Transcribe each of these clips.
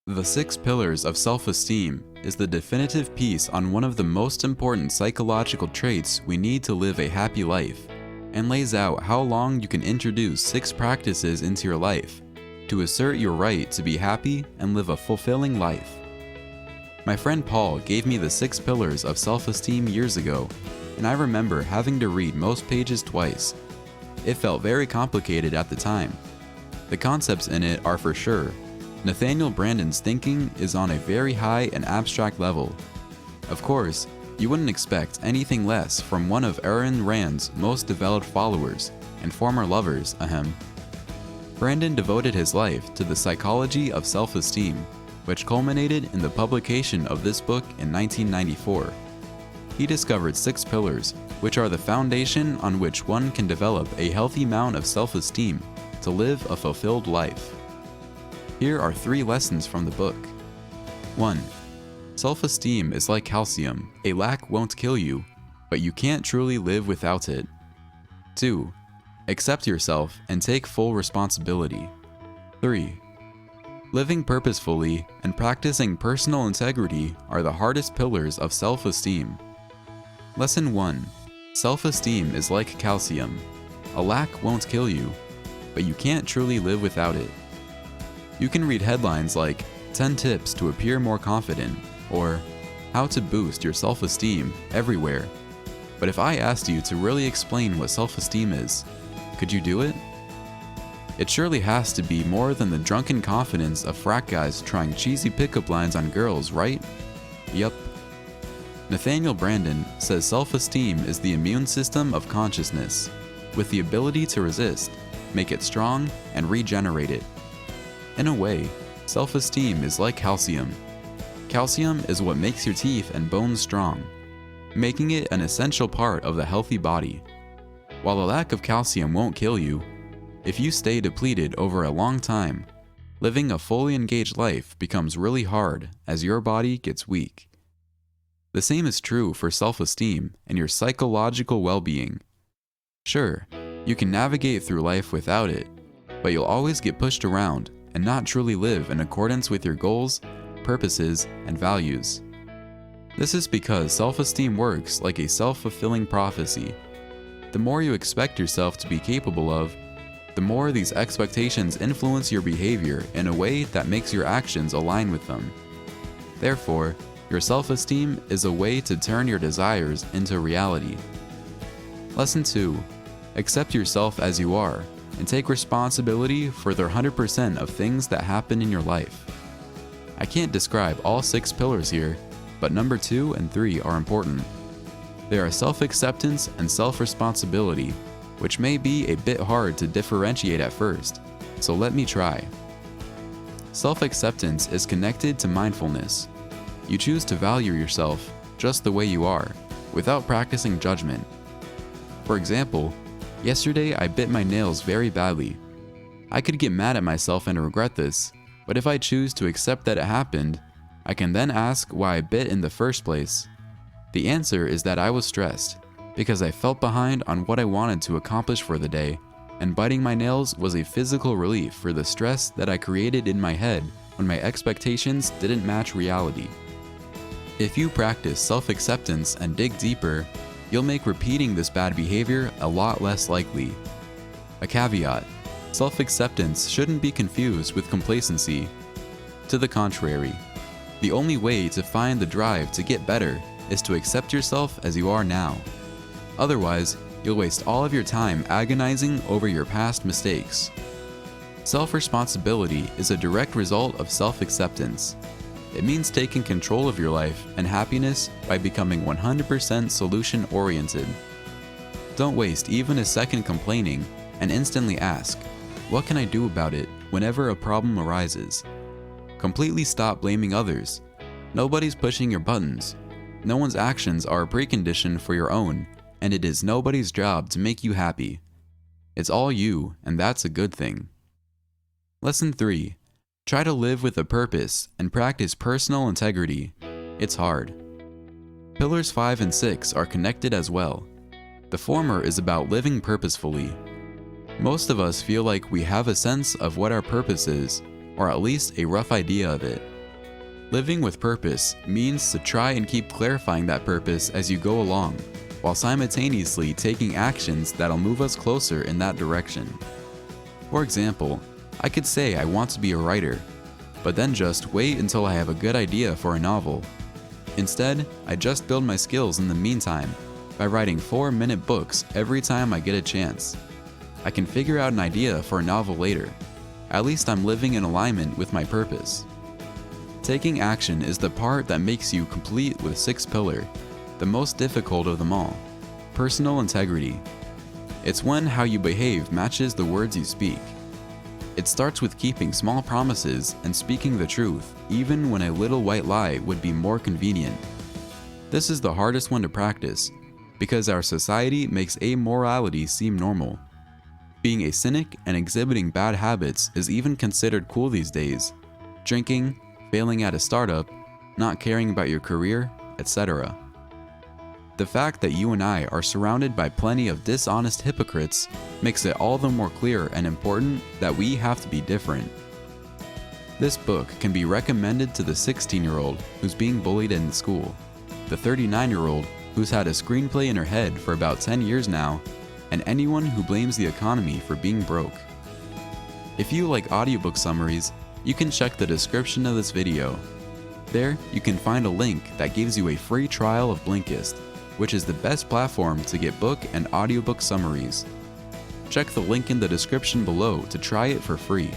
The Six Pillars of Self-Esteem is the definitive piece on one of the most important psychological traits we need to live a happy life, and lays out how long you can introduce 6 practices into your life to assert your right to be happy and live a fulfilling life. My friend Paul gave me the 6 Pillars of Self-Esteem years ago, and I remember having to read most pages twice. It felt very complicated at the time. The concepts in it are for sure. Nathaniel Branden's thinking is on a very high and abstract level. Of course, you wouldn't expect anything less from one of Ayn Rand's most devout followers and former lovers, ahem. Branden devoted his life to the psychology of self-esteem, which culminated in the publication of this book in 1994. He discovered 6 pillars, which are the foundation on which one can develop a healthy amount of self-esteem to live a fulfilled life. Here are 3 lessons from the book. 1. Self-esteem is like calcium. A lack won't kill you, but you can't truly live without it. 2. Accept yourself and take full responsibility. 3. Living purposefully and practicing personal integrity are the hardest pillars of self-esteem. Lesson 1. Self-esteem is like calcium. A lack won't kill you, but you can't truly live without it. You can read headlines like 10 tips to appear more confident or how to boost your self-esteem everywhere. But if I asked you to really explain what self-esteem is, could you do it? It surely has to be more than the drunken confidence of frat guys trying cheesy pickup lines on girls, right? Yup. Nathaniel Branden says self-esteem is the immune system of consciousness, with the ability to resist, make it strong, and regenerate it. In a way, self-esteem is like calcium. Calcium is what makes your teeth and bones strong, making it an essential part of the healthy body. While a lack of calcium won't kill you, if you stay depleted over a long time, living a fully engaged life becomes really hard as your body gets weak. The same is true for self-esteem and your psychological well-being. Sure, you can navigate through life without it, but you'll always get pushed around and not truly live in accordance with your goals, purposes, and values. This is because self-esteem works like a self-fulfilling prophecy. The more you expect yourself to be capable of, the more these expectations influence your behavior in a way that makes your actions align with them. Therefore, your self-esteem is a way to turn your desires into reality. Lesson 2. Accept yourself as you are and take responsibility for the 100% of things that happen in your life. I can't describe all 6 pillars here, but number 2 and 3 are important. They are self-acceptance and self-responsibility, which may be a bit hard to differentiate at first, so let me try. Self-acceptance is connected to mindfulness. You choose to value yourself just the way you are, without practicing judgment. For example, yesterday I bit my nails very badly. I could get mad at myself and regret this, but if I choose to accept that it happened, I can then ask why I bit in the first place. The answer is that I was stressed, because I felt behind on what I wanted to accomplish for the day, and biting my nails was a physical relief for the stress that I created in my head when my expectations didn't match reality. If you practice self-acceptance and dig deeper, you'll make repeating this bad behavior a lot less likely. A caveat: self-acceptance shouldn't be confused with complacency. To the contrary, the only way to find the drive to get better is to accept yourself as you are now. Otherwise, you'll waste all of your time agonizing over your past mistakes. Self-responsibility is a direct result of self-acceptance. It means taking control of your life and happiness by becoming 100% solution-oriented. Don't waste even a second complaining, and instantly ask, what can I do about it whenever a problem arises? Completely stop blaming others. Nobody's pushing your buttons. No one's actions are a precondition for your own, and it is nobody's job to make you happy. It's all you, and that's a good thing. Lesson 3. Try to live with a purpose and practice personal integrity. It's hard. Pillars 5 and 6 are connected as well. The former is about living purposefully. Most of us feel like we have a sense of what our purpose is, or at least a rough idea of it. Living with purpose means to try and keep clarifying that purpose as you go along, while simultaneously taking actions that'll move us closer in that direction. For example, I could say I want to be a writer, but then just wait until I have a good idea for a novel. Instead, I just build my skills in the meantime by writing 4-minute books every time I get a chance. I can figure out an idea for a novel later. At least I'm living in alignment with my purpose. Taking action is the part that makes you complete with Sixth Pillar, the most difficult of them all: personal integrity. It's when how you behave matches the words you speak. It starts with keeping small promises and speaking the truth, even when a little white lie would be more convenient. This is the hardest one to practice, because our society makes amorality seem normal. Being a cynic and exhibiting bad habits is even considered cool these days. Drinking, failing at a startup, not caring about your career, etc. The fact that you and I are surrounded by plenty of dishonest hypocrites makes it all the more clear and important that we have to be different. This book can be recommended to the 16-year-old who's being bullied in school, the 39-year-old who's had a screenplay in her head for about 10 years now, and anyone who blames the economy for being broke. If you like audiobook summaries, you can check the description of this video. There, you can find a link that gives you a free trial of Blinkist, which is the best platform to get book and audiobook summaries. Check the link in the description below to try it for free.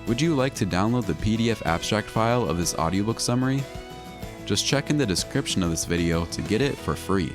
Would you like to download the PDF abstract file of this audiobook summary? Just check in the description of this video to get it for free.